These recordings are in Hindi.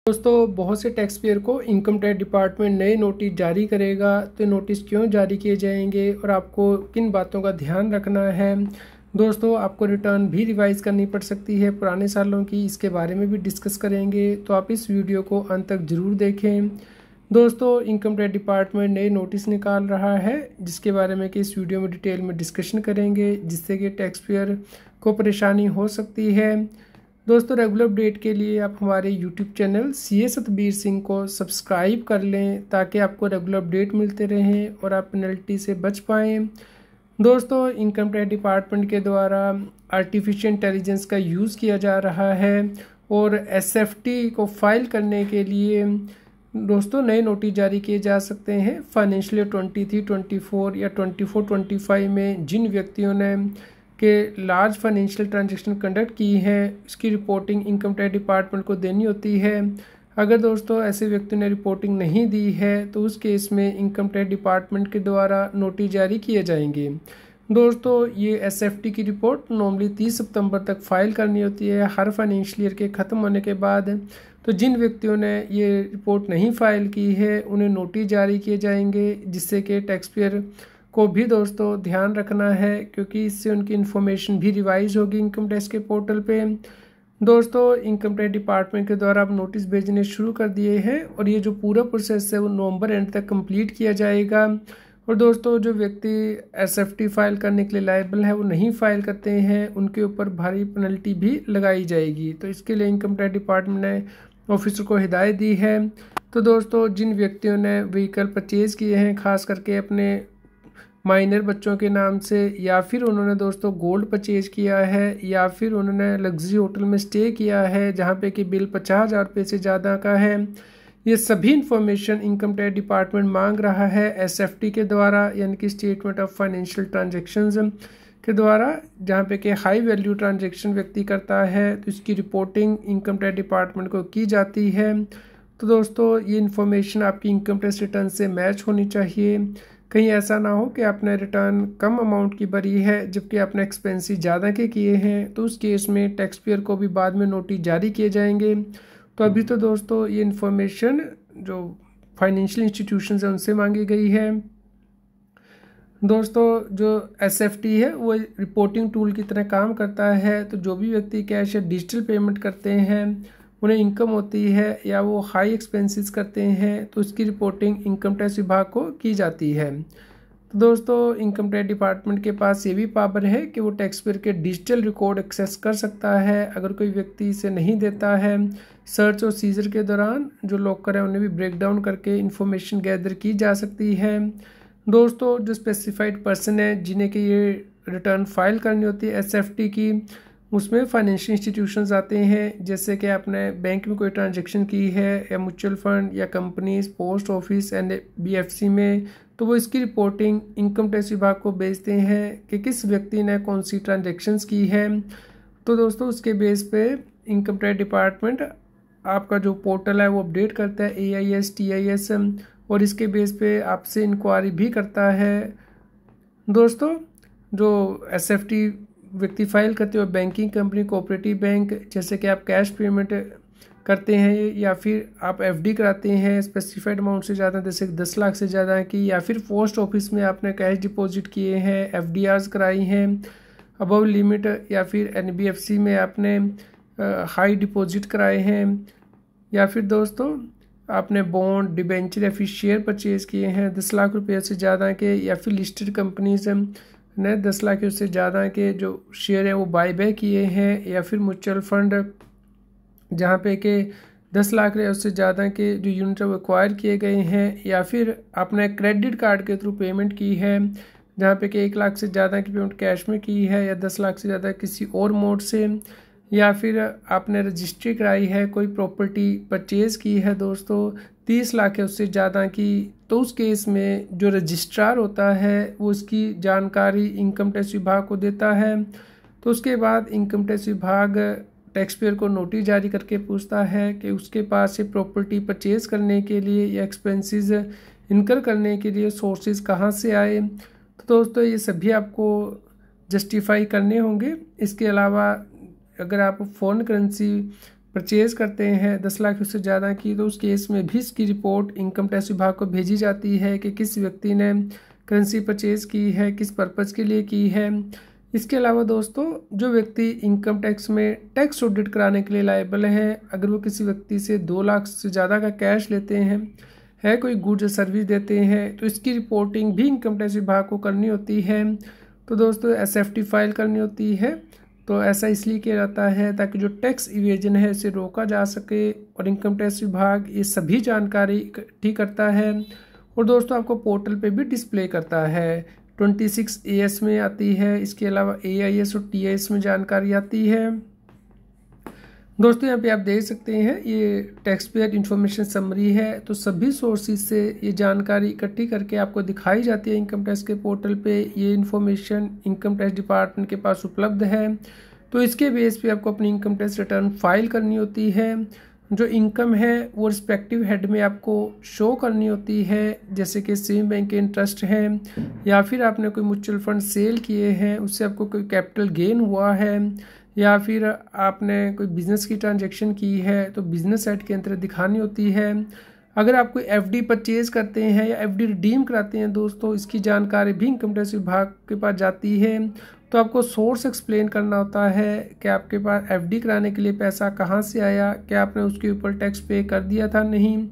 दोस्तों, बहुत से टैक्स पेयर को इनकम टैक्स डिपार्टमेंट नए नोटिस जारी करेगा। तो नोटिस क्यों जारी किए जाएंगे और आपको किन बातों का ध्यान रखना है। दोस्तों, आपको रिटर्न भी रिवाइज करनी पड़ सकती है पुराने सालों की, इसके बारे में भी डिस्कस करेंगे। तो आप इस वीडियो को अंत तक ज़रूर देखें। दोस्तों, इनकम टैक्स डिपार्टमेंट नए नोटिस निकाल रहा है, जिसके बारे में कि इस वीडियो में डिटेल में डिस्कशन करेंगे, जिससे कि टैक्स पेयर को परेशानी हो सकती है। दोस्तों, रेगुलर अपडेट के लिए आप हमारे YouTube channel CA Satbir Singh को सब्सक्राइब कर लें, ताकि आपको रेगुलर अपडेट मिलते रहें और आप पेनल्टी से बच पाएँ। दोस्तों, इनकम टैक्स डिपार्टमेंट के द्वारा आर्टिफिशियल इंटेलिजेंस का यूज़ किया जा रहा है और SFT को फाइल करने के लिए दोस्तों नए नोटिस जारी किए जा सकते हैं। फाइनेंशियल 23-24 या 24-25 में जिन व्यक्तियों ने के लार्ज फाइनेंशियल ट्रांजैक्शन कंडक्ट की है, इसकी रिपोर्टिंग इनकम टैक्स डिपार्टमेंट को देनी होती है। अगर दोस्तों ऐसे व्यक्तियों ने रिपोर्टिंग नहीं दी है, तो उस केस में इनकम टैक्स डिपार्टमेंट के द्वारा नोटिस जारी किए जाएंगे। दोस्तों, ये SFT की रिपोर्ट नॉर्मली 30 सितंबर तक फाइल करनी होती है, हर फाइनेंशियल ईयर के ख़त्म होने के बाद। तो जिन व्यक्तियों ने ये रिपोर्ट नहीं फाइल की है, उन्हें नोटिस जारी किए जाएंगे, जिससे कि टैक्स पेयर को भी दोस्तों ध्यान रखना है, क्योंकि इससे उनकी इन्फॉर्मेशन भी रिवाइज होगी इनकम टैक्स के पोर्टल पे। दोस्तों, इनकम टैक्स डिपार्टमेंट के द्वारा अब नोटिस भेजने शुरू कर दिए हैं और ये जो पूरा प्रोसेस है वो नवंबर एंड तक कंप्लीट किया जाएगा। और दोस्तों, जो व्यक्ति SFT फाइल करने के लिए लायबल है वो नहीं फाइल करते हैं, उनके ऊपर भारी पेनल्टी भी लगाई जाएगी। तो इसके लिए इनकम टैक्स डिपार्टमेंट ने ऑफिसर को हिदायत दी है। तो दोस्तों, जिन व्यक्तियों ने व्हीकल परचेज़ किए हैं, खास करके अपने माइनर बच्चों के नाम से, या फिर उन्होंने दोस्तों गोल्ड परचेज किया है, या फिर उन्होंने लग्जरी होटल में स्टे किया है जहां पे कि बिल 50,000 रुपये से ज़्यादा का है, ये सभी इंफॉर्मेशन इनकम टैक्स डिपार्टमेंट मांग रहा है SFT के द्वारा, यानी कि स्टेटमेंट ऑफ फाइनेंशियल ट्रांजेक्शन्स के द्वारा। जहाँ पे कि हाई वैल्यू ट्रांजेक्शन व्यक्ति करता है, तो इसकी रिपोर्टिंग इनकम टैक्स डिपार्टमेंट को की जाती है। तो दोस्तों, ये इन्फॉर्मेशन आपकी इनकम टैक्स रिटर्न से मैच होनी चाहिए। कहीं ऐसा ना हो कि आपने रिटर्न कम अमाउंट की भरी है जबकि आपने एक्सपेंसेस ज़्यादा के किए हैं, तो उस केस में टैक्स पेयर को भी बाद में नोटिस जारी किए जाएंगे। तो अभी तो दोस्तों ये इन्फॉर्मेशन जो फाइनेंशियल इंस्टीट्यूशंस हैं उनसे मांगी गई है। दोस्तों, जो SFT है वो रिपोर्टिंग टूल की तरह काम करता है। तो जो भी व्यक्ति कैश या डिजिटल पेमेंट करते हैं, उन्हें इनकम होती है या वो हाई एक्सपेंसेस करते हैं, तो उसकी रिपोर्टिंग इनकम टैक्स विभाग को की जाती है। तो दोस्तों, इनकम टैक्स डिपार्टमेंट के पास ये भी पावर है कि वो टैक्स पेयर के डिजिटल रिकॉर्ड एक्सेस कर सकता है। अगर कोई व्यक्ति इसे नहीं देता है, सर्च और सीजर के दौरान जो लॉकर है उन्हें भी ब्रेक डाउन करके इन्फॉर्मेशन गैदर की जा सकती है। दोस्तों, जो स्पेसिफाइड पर्सन है जिन्हें कि ये रिटर्न फाइल करनी होती है SFT की, उसमें फाइनेंशियल इंस्टीट्यूशंस आते हैं। जैसे कि आपने बैंक में कोई ट्रांजैक्शन की है, या म्यूचुअल फंड या कंपनीज, पोस्ट ऑफिस, NBFC में, तो वो इसकी रिपोर्टिंग इनकम टैक्स विभाग को भेजते हैं कि किस व्यक्ति ने कौन सी ट्रांजैक्शंस की है। तो दोस्तों, उसके बेस पे इनकम टैक्स डिपार्टमेंट आपका जो पोर्टल है वो अपडेट करता है AIS TIS, और इसके बेस पे आपसे इंक्वायरी भी करता है। दोस्तों, जो SFT व्यक्ति फाइल करते हो बैंकिंग कंपनी, कोऑपरेटिव बैंक, जैसे कि आप कैश पेमेंट करते हैं या फिर आप FD कराते हैं स्पेसिफाइड अमाउंट से ज़्यादा, जैसे 10 लाख से ज़्यादा की, या फिर पोस्ट ऑफिस में आपने कैश डिपॉजिट किए हैं, FDRs कराई हैं अबव लिमिट, या फिर NBFC में आपने हाई डिपॉजिट कराए हैं, या फिर दोस्तों आपने बॉन्ड, डिबेंचर या फिर शेयर परचेज किए हैं 10 लाख रुपये से ज़्यादा के, या फिर लिस्टेड कंपनीज ने 10 लाख उससे ज़्यादा के जो शेयर है वो बाय बैक किए हैं, या फिर म्यूचुअल फंड जहाँ पे के 10 लाख रहे उससे ज़्यादा के जो यूनिट है वो एक्वायर किए गए हैं, या फिर आपने क्रेडिट कार्ड के थ्रू पेमेंट की है जहाँ पे कि 1 लाख से ज़्यादा की पेमेंट कैश में की है, या 10 लाख से ज़्यादा किसी और मोड से, या फिर आपने रजिस्ट्री कराई है, कोई प्रॉपर्टी परचेज़ की है दोस्तों 30 लाख है उससे ज़्यादा की, तो उस केस में जो रजिस्ट्रार होता है वो उसकी जानकारी इनकम टैक्स विभाग को देता है। तो उसके बाद इनकम टैक्स विभाग टैक्स पेयर को नोटिस जारी करके पूछता है कि उसके पास ये प्रॉपर्टी परचेज़ करने के लिए या एक्सपेंसेस इनकर करने के लिए सोर्सेज कहाँ से आए। तो दोस्तों, ये सभी आपको जस्टिफाई करने होंगे। इसके अलावा अगर आप फॉरेन करेंसी परचेज़ करते हैं 10 लाख उससे ज़्यादा की, तो उस केस में भी इसकी रिपोर्ट इनकम टैक्स विभाग को भेजी जाती है कि किस व्यक्ति ने करेंसी परचेज़ की है, किस पर्पज़ के लिए की है। इसके अलावा दोस्तों, जो व्यक्ति इनकम टैक्स में टैक्स ऑडिट कराने के लिए लायबल है, अगर वो किसी व्यक्ति से 2 लाख से ज़्यादा का कैश लेते हैं कोई गुड्स या सर्विस देते हैं, तो इसकी रिपोर्टिंग भी इनकम टैक्स विभाग को करनी होती है। तो दोस्तों SFT फाइल करनी होती है। तो ऐसा इसलिए किया जाता है ताकि जो टैक्स इवेजन है उसे रोका जा सके, और इनकम टैक्स विभाग ये सभी जानकारी इकट्ठी करता है और दोस्तों आपको पोर्टल पे भी डिस्प्ले करता है। 26 AS में आती है, इसके अलावा AIS और TIS में जानकारी आती है। दोस्तों यहाँ पे आप देख सकते हैं ये टैक्स पेयर इंफॉर्मेशन समरी है, तो सभी सोर्सेज से ये जानकारी इकट्ठी करके आपको दिखाई जाती है इनकम टैक्स के पोर्टल पे। ये इन्फॉर्मेशन इनकम टैक्स डिपार्टमेंट के पास उपलब्ध है, तो इसके बेस पे आपको अपनी इनकम टैक्स रिटर्न फाइल करनी होती है। जो इनकम है वो रिस्पेक्टिव हेड में आपको शो करनी होती है, जैसे कि सेविंग बैंक के इंटरेस्ट हैं, या फिर आपने कोई म्यूचुअल फंड सेल किए हैं उससे आपको कोई कैपिटल गेन हुआ है, या फिर आपने कोई बिज़नेस की ट्रांजैक्शन की है तो बिज़नेस साइड के अंदर दिखानी होती है। अगर आप कोई FD परचेज़ करते हैं या FD रिडीम कराते हैं दोस्तों, इसकी जानकारी भी इनकम टैक्स विभाग के पास जाती है। तो आपको सोर्स एक्सप्लेन करना होता है कि आपके पास FD कराने के लिए पैसा कहाँ से आया, क्या आपने उसके ऊपर टैक्स पे कर दिया था नहीं।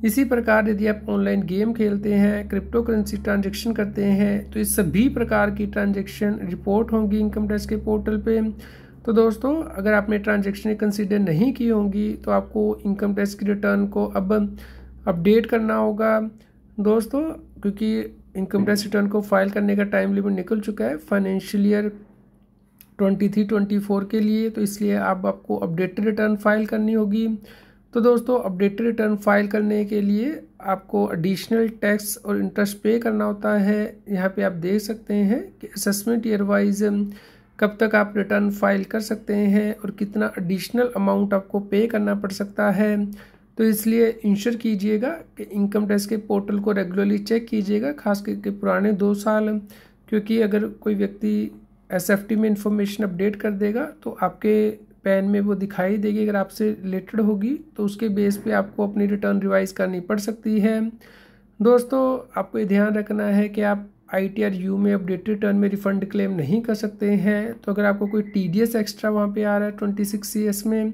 इसी प्रकार यदि आप ऑनलाइन गेम खेलते हैं, क्रिप्टो करेंसी ट्रांजेक्शन करते हैं, तो इस सभी प्रकार की ट्रांजेक्शन रिपोर्ट होंगी इनकम टैक्स के पोर्टल पे। तो दोस्तों, अगर आपने ट्रांजेक्शन कंसीडर नहीं की होंगी तो आपको इनकम टैक्स की रिटर्न को अब अपडेट करना होगा दोस्तों, क्योंकि इनकम टैक्स रिटर्न को फाइल करने का टाइम लिमिट निकल चुका है फाइनेंशियल ईयर 23-24 के लिए। तो इसलिए आपको अपडेटेड रिटर्न फाइल करनी होगी। तो दोस्तों, अपडेटेड रिटर्न फाइल करने के लिए आपको एडिशनल टैक्स और इंटरेस्ट पे करना होता है। यहाँ पे आप देख सकते हैं कि असेसमेंट ईयर वाइज कब तक आप रिटर्न फाइल कर सकते हैं और कितना एडिशनल अमाउंट आपको पे करना पड़ सकता है। तो इसलिए इंश्योर कीजिएगा कि इनकम टैक्स के पोर्टल को रेगुलरली चेक कीजिएगा, खास करके पुराने 2 साल, क्योंकि अगर कोई व्यक्ति SFT में इंफॉर्मेशन अपडेट कर देगा तो आपके पैन में वो दिखाई देगी। अगर आपसे रिलेटेड होगी तो उसके बेस पे आपको अपनी रिटर्न रिवाइज करनी पड़ सकती है। दोस्तों, आपको ये ध्यान रखना है कि आप ITR-U में अपडेटेड रिटर्न में रिफंड क्लेम नहीं कर सकते हैं। तो अगर आपको कोई TDS एक्स्ट्रा वहाँ पे आ रहा है 26 CS में,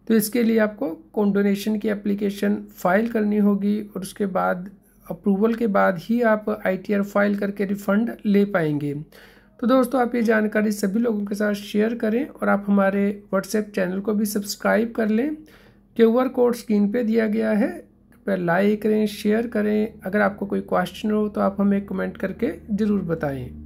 तो इसके लिए आपको कॉन्डोनेशन की एप्लीकेशन फाइल करनी होगी और उसके बाद अप्रूवल के बाद ही आप ITR फाइल करके रिफ़ंड ले पाएंगे। तो दोस्तों, आप ये जानकारी सभी लोगों के साथ शेयर करें और आप हमारे WhatsApp चैनल को भी सब्सक्राइब कर लें। QR कोड स्क्रीन पे दिया गया है, पर लाइक करें, शेयर करें। अगर आपको कोई क्वेश्चन हो तो आप हमें कमेंट करके ज़रूर बताएं।